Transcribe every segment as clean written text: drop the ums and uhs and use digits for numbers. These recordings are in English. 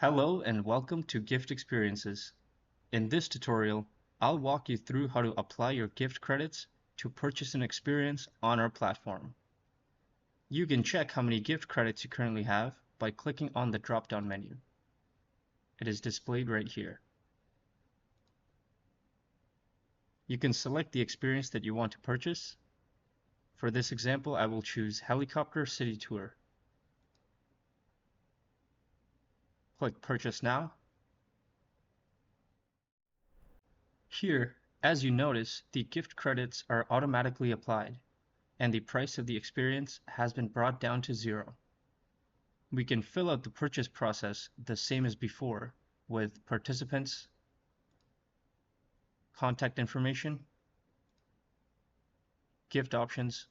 Hello and welcome to Gift Experiences. In this tutorial, I'll walk you through how to apply your gift credits to purchase an experience on our platform. You can check how many gift credits you currently have by clicking on the drop-down menu. It is displayed right here. You can select the experience that you want to purchase. For this example, I will choose Helicopter City Tour. Click Purchase Now. Here, as you notice, the gift credits are automatically applied, and the price of the experience has been brought down to 0. We can fill out the purchase process the same as before with participants, contact information, gift options,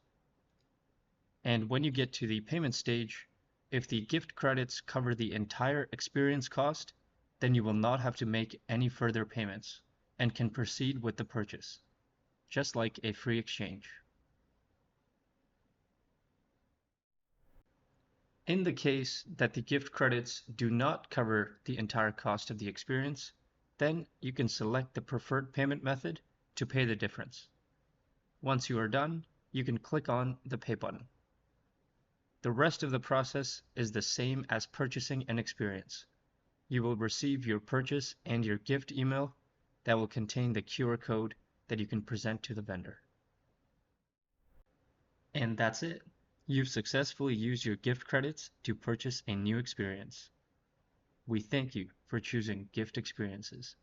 and when you get to the payment stage, if the gift credits cover the entire experience cost, then you will not have to make any further payments and can proceed with the purchase, just like a free exchange. In the case that the gift credits do not cover the entire cost of the experience, then you can select the preferred payment method to pay the difference. Once you are done, you can click on the Pay button. The rest of the process is the same as purchasing an experience. You will receive your purchase and your gift email that will contain the QR code that you can present to the vendor. And that's it. You've successfully used your gift credits to purchase a new experience. We thank you for choosing Gift Experiences.